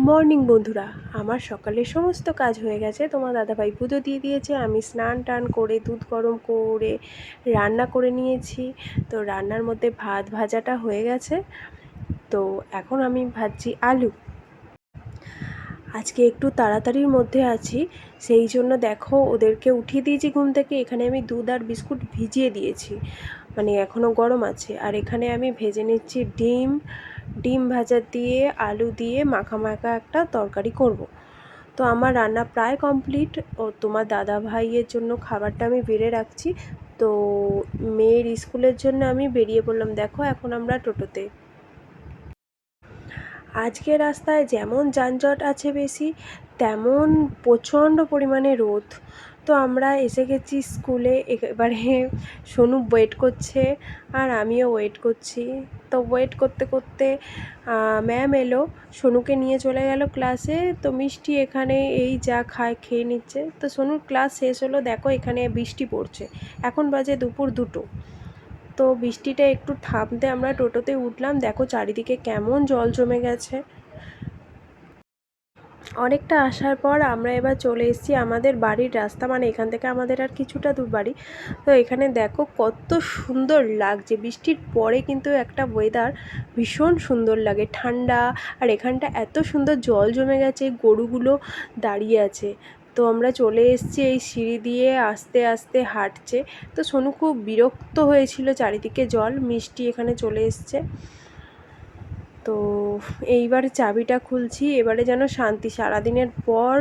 Morning বন্ধুরা, আমার সকালের সমস্ত কাজ হয়ে গেছে। তোমার দাদাভাই পুজো দিয়ে দিয়েছে, আমি স্নান টান করে দুধ গরম করে রান্না করে নিয়েছি। তো রান্নার মধ্যে ভাত ভাজাটা হয়ে গেছে। তো এখন আমি ভাজছি আলু। আজকে একটু তাড়াতাড়ির মধ্যে আছি, সেই জন্য দেখো ওদেরকে উঠিয়ে দিয়েছি ঘুম থেকে। এখানে আমি দুধ আর বিস্কুট ভিজিয়ে দিয়েছি, মানে এখনও গরম আছে। আর এখানে আমি ভেজে নিচ্ছি ডিম ভাজা দিয়ে আলু দিয়ে মাখা মাখা একটা তরকারি করব। তো আমার রান্না প্রায় কমপ্লিট। ও তোমার দাদা ভাইয়ের জন্য খাবারটা আমি বেড়ে রাখছি। তো মেয়ের স্কুলের জন্য আমি বেরিয়ে পড়লাম। দেখো এখন আমরা টোটোতে। আজকে রাস্তায় যেমন যানজট আছে বেশি, তেমন প্রচণ্ড পরিমাণে রোদ। তো আমরা এসে গেছি স্কুলে। এবারে সোনু ওয়েট করছে আর আমিও ওয়েট করছি। তো ওয়েট করতে করতে ম্যাম এলো, সোনুকে নিয়ে চলে গেল ক্লাসে। তো মিষ্টি এখানে এই যা খায় খেয়ে নিচ্ছে। তো সোনুর ক্লাস শেষ হলো। দেখো এখানে বৃষ্টি পড়ছে, এখন বাজে দুপুর 2টো। তো বৃষ্টিটা একটু থামতে আমরা টোটোতে উঠলাম। দেখো চারিদিকে কেমন জল জমে গেছে। অনেকটা আসার পর আমরা এবার চলে এসেছি আমাদের বাড়ির রাস্তা, মানে এখান থেকে আমাদের আর কিছুটা দূর বাড়ি। তো এখানে দেখো কত সুন্দর লাগছে। বৃষ্টির পরে কিন্তু একটা ওয়েদার ভীষণ সুন্দর লাগে, ঠান্ডা। আর এখানটা এত সুন্দর জল জমে গেছে, গরুগুলো দাঁড়িয়ে আছে। তো আমরা চলে এসেছি, এই সিঁড়ি দিয়ে আস্তে আস্তে হাঁটছে। তো সোনু খুব বিরক্ত হয়েছিল, চারিদিকে জল। মিষ্টি এখানে চলে এসছে। তো এইবার চাবিটা খুলছি, এবারে যেন শান্তি। সারাদিনের পর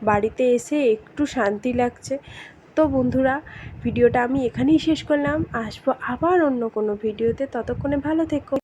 বাড়িতে এসে একটু শান্তি লাগছে। তো বন্ধুরা, ভিডিওটা আমি এখানেই শেষ করলাম। আসবো আবার অন্য কোনো ভিডিওতে, ততক্ষণে ভালো থেকো।